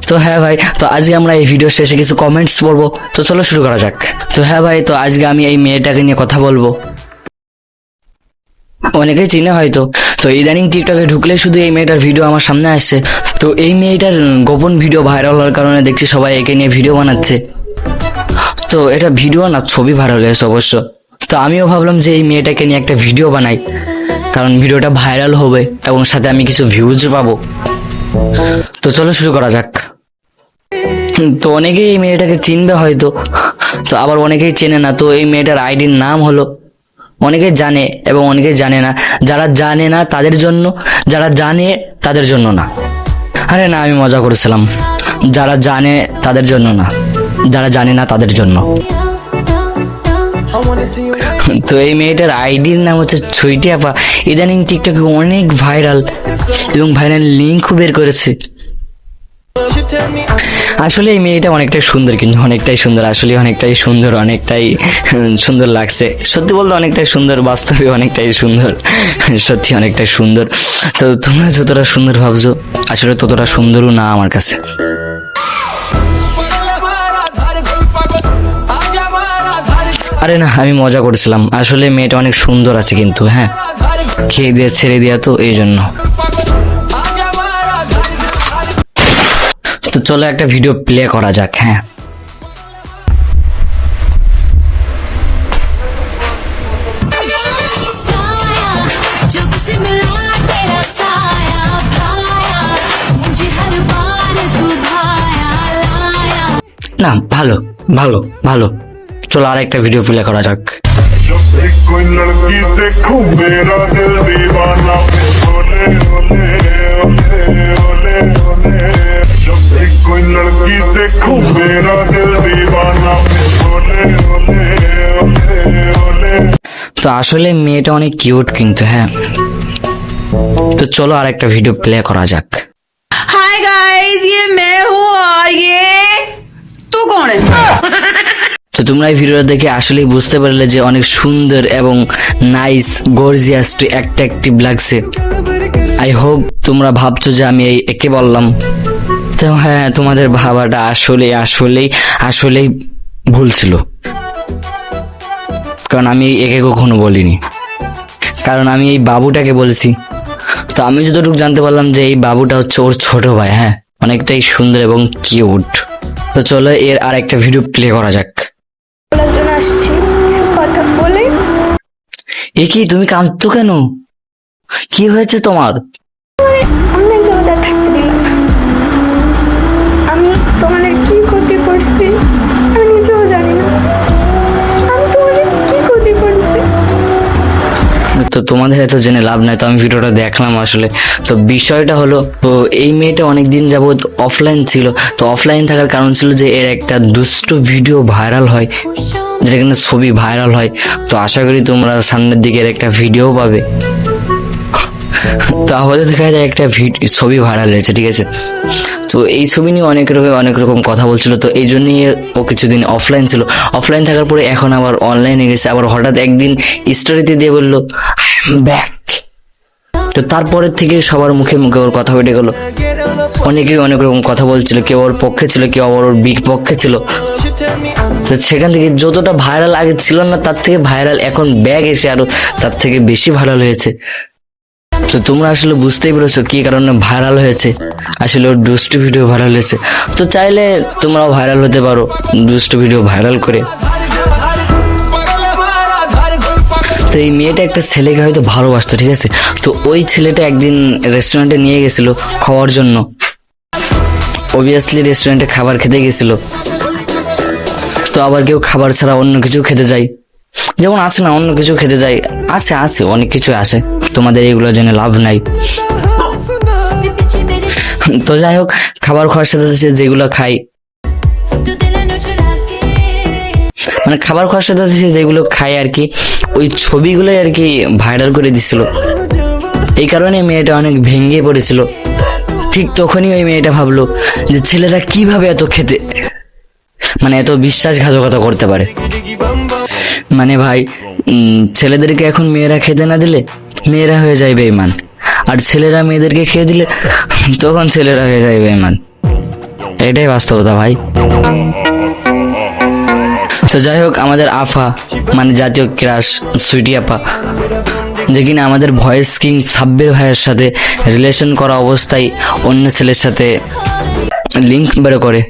তো হ্যাঁ ভাই, তো আজকে আমরা এই ভিডিও শেষে কিছু কমেন্টস পড়বো, তো চলো শুরু করা যাক। তো হ্যাঁ ভাই, তো আজকে আমি এই মেয়েটাকে নিয়ে কথা বলবো। অনেকেই চিনে হয়তো, তো ইদানিং টিকটকে ঢুকলে শুধু এই মেয়েটার ভিডিও আমার সামনে আসছে। তো এই মেয়েটার গোপন ভিডিও ভাইরাল হওয়ার কারণে দেখছি সবাই একে নিয়ে ভিডিও বানাচ্ছে। তো এটা ভিডিও না, ছবি ভাইরাল হয়েছে অবশ্য। তো আমিও ভাবলাম যে এই মেয়েটাকে নিয়ে একটা ভিডিও বানাই, কারণ ভিডিওটা ভাইরাল হবে এবং সাথে আমি কিছু ভিউজ পাবো। তো চলো শুরু করা যাক। তো অনেকেই এই মেয়েটাকে চিনবে হয়তো, তো আবার অনেকেই চেনে না। তো এই মেয়েটার আইডির নাম হলো, অনেকে জানে এবং অনেকে জানে না। যারা জানে না তাদের জন্য, যারা জানে তাদের জন্য না। আরে না, আমি মজা করেছিলাম। যারা জানে তাদের জন্য না, যারা জানে না তাদের জন্য। তো এই মেয়েটার আইডির নাম হচ্ছে ছুইটি আপা। ইদানিং টিকটকে অনেক ভাইরাল এবং ভাইরাল লিঙ্কও বের করেছে। আসলে এই মেয়েটা অনেকটাই সুন্দর, কিন্তু অনেকটাই সুন্দর, আসলে অনেকটাই সুন্দর, অনেকটাই সুন্দর লাগছে। সত্যি বলতে অনেকটাই সুন্দর, বাস্তবে অনেকটাই সুন্দর, সত্যি অনেকটাই সুন্দর। তো তোমরা যতটা সুন্দর ভাবছো, আসলে ততটা সুন্দরও না আমার কাছে। আরে না, আমি মজা করছিলাম। আসলে মেয়েটা অনেক সুন্দর আছে কিন্তু, হ্যাঁ, খেয়ে দিয়ে ছেড়ে দিয়া তো এই জন্য। তো চলো একটা ভিডিও প্লে করা যাক। হ্যাঁ, না, ভালো ভালো ভালো। চলো আর একটা ভিডিও প্লে করা যাক। कोई लड़की देखूं मेरा दिल दीवाना ओले ओले ओले ओले ओले जब भी कोई लड़की देखूं मेरा दिल दीवाना ओले ओले ओले ओले। তো আসলে মেয়েটা অনেক কিউট কিন্তু, হ্যাঁ। তো চলো আর একটা ভিডিও প্লে করা যাক। हाय गाइस, ये मैं हूँ और ये तू कौन है? তো তোমরা এই ভিডিওটা দেখে আসলেই বুঝতে পারলে যে অনেক সুন্দর এবং নাইস, গর্জিয়াস, অ্যাট্রাকটিভ লাগছে। আই হোপ তোমরা ভাবছো যে আমি একে বললাম। তো হ্যাঁ, তোমাদের ভাবাটা আসলেই ভুল ছিল, কারণ আমি একে কখনো বলিনি, কারণ আমি এই বাবুটাকে বলেছি। তো আমি যতটুকু জানতে পারলাম যে এই বাবুটা হচ্ছে ওর ছোট ভাই। হ্যাঁ, অনেকটাই সুন্দর এবং কিউট। তো চলো এর আর একটা ভিডিও প্লে করা যাক। এ কি, তুমি কাঁদছো কেন? কি হয়েছে তোমার? আমি জমিদার থাকতে দিলাম না। আমি তোমাদের কি ক্ষতি করছি আমি নিজেও জানি না। আমি তোমাদের কি ক্ষতি করছি? তো তোমাদের এত জেনে লাভ নাই, তো আমি ভিডিওটা দেখলাম আসলে। তো বিষয়টা হলো, তো এই মেয়েটা অনেকদিন যাবত অফলাইন ছিল। তো অফলাইন থাকার কারণ ছিল যে এর একটা দুষ্ট ভিডিও ভাইরাল হয়, যেটা কিনা ছবি ভাইরাল হয়। তো আশা করি তোমরা সামনের দিকে এর একটা ভিডিও পাবে। তো আমাদের দেখা যায় একটা ছবি ভাইরাল হয়েছে, ঠিক আছে। তো এই ছবি নিয়ে অনেক রকম কথা বলছিল। তো এই জন্যই ও কিছুদিন অফলাইন ছিল। অফলাইন থাকার পরে এখন আবার অনলাইনে গেছে। আবার হঠাৎ একদিন স্টোরিতে দিয়ে বললো ব্যাক। তো তারপরের থেকে সবার মুখে মুখে ওর কথা বেড়ে গেল। অনেকেই অনেক রকম কথা বলছিল, কেউ ওর পক্ষে ছিল, কেউ আবার ওর বিপক্ষে ছিল। তো সেখান থেকে যতটা ভাইরাল আগে ছিল না, তার থেকে ভাইরাল এখন ব্যাগ এসে আরো তার থেকে বেশি ভাইরাল হয়েছে। তো তোমরা আসলে বুঝতেই পেরেছো কি কারণে ভাইরাল হয়েছে। আসলে ওর দুষ্ট ভিডিও ভাইরাল হয়েছে। তো চাইলে তোমরাও ভাইরাল হতে পারো দুষ্ট ভিডিও ভাইরাল করে। তো এই মেয়েটা একটা ছেলেকে হয়তো ভালোবাসতো, ঠিক আছে। তো ওই ছেলেটা একদিন রেস্টুরেন্টে নিয়ে গেছিল খাওয়ার জন্য। অবভিয়াসলি রেস্টুরেন্টে খাবার খেতে গেছিল। তো আবার কেউ খাবার ছাড়া অন্য কিছু খেতে যায়, যেমন আসে না, অন্য কিছু খেতে যায়, আসে অনেক কিছু আসে। তোমাদের এগুলো জেনে লাভ নাই। তো যাই হোক, খাবার খাওয়ার সাথে সাথে যেগুলো খাই, মানে খাবার খাওয়ার সাথে সাথে যেগুলো খাই আর কি, ওই ছবিগুলোই আর কি ভাইরাল করে দিছিল। এই কারণে মেয়েটা অনেক ভেঙে পড়েছিল। ঠিক তখনই ওই মেয়েটা ভাবলো যে ছেলেরা কিভাবে এত খেতে, মানে এত বিশ্বাসঘাতকতা করতে পারে। মানে ভাই, ছেলেদেরকে এখন মেয়েরা খেতে না দিলে মেয়েরা হয়ে যায় বেঈমান, আর ছেলেরা মেয়েদেরকে খেয়ে দিলে তখন ছেলেরা হয়ে যায় বেঈমান। এটাই বাস্তবতা ভাই। তো যাই হোক, আমাদের আফা মানে জাতীয় ক্রাশ সুইটি আপা, যে কিনা আমাদের ভয়েস কিং সাব্বির ভাইয়ের সাথে রিলেশন করা অবস্থায় অন্য ছেলের সাথে লিঙ্ক বের করে।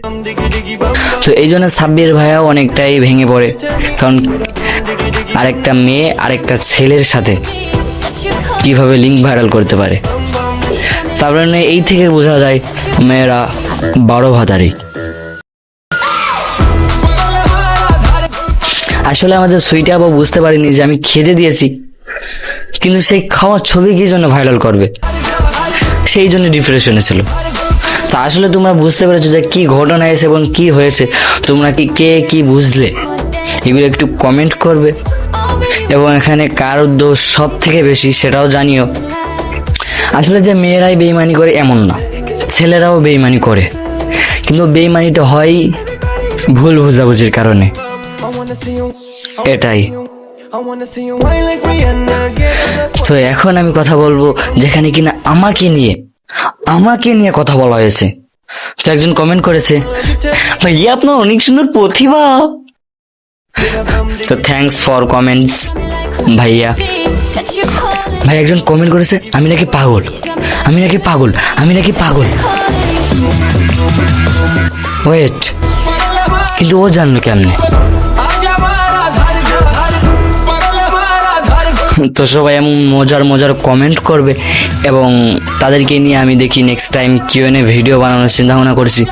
তো এই জন্য সাব্বির ভাইয়াও অনেকটাই ভেঙে পড়ে, কারণ আরেকটা মেয়ে আরেকটা ছেলের সাথে কিভাবে লিঙ্ক ভাইরাল করতে পারে। তারপরে এই থেকে বোঝা যায় মেয়েরা 12 ভাতারি। আসলে আমাদের সুইটি আপা বুঝতে পারিনি যে আমি খেতে দিয়েছি, কিন্তু সেই খাওয়ার ছবি কি জন্য ভাইরাল করবে, সেই জন্য ডিপ্রেশনে ছিল। তা আসলে তোমরা বুঝতে পেরেছো যে কি ঘটনা হয়েছে এবং কি হয়েছে, তোমরা কে কি বুঝলে এগুলো একটু কমেন্ট করবে, এবং এখানে কার দোষ সব থেকে বেশি সেটাও জানিও। আসলে যে মেয়েরাই বেইমানি করে এমন না, ছেলেরাও বেইমানি করে, কিন্তু বেইমানিটা হয় ভুল বোঝাবুঝির কারণে। এটাই। তো এখন আমি কথা বলবো যেখানে কিনা আমাকে নিয়ে কথা বলা হয়েছে। তো একজন কমেন্ট করেছে, ভাইয়া আপনার অনেক সুন্দর প্রতিভা। তো থ্যাঙ্কস ফর কমেন্টস ভাইয়া। ভাই একজন কমেন্ট করেছে, আমি নাকি পাগল। ওয়েট, কিন্তু ও জানলো কেমনে? তো সবাই এমন মজার কমেন্ট করবে, এবং তাদেরকে নিয়ে আমি দেখি নেক্সট টাইম কিউএনএ ভিডিও বানানোর চিন্তা ভাবনা করছি।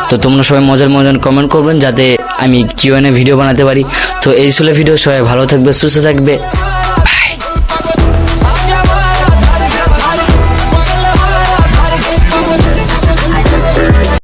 তো তোমরা সবাই মজার কমেন্ট করবেন যাতে আমি কিউএনএ ভিডিও বানাতে পারি। তো এই ছিল ভিডিও, সবাই ভালো থাকবে, সুস্থ থাকবে।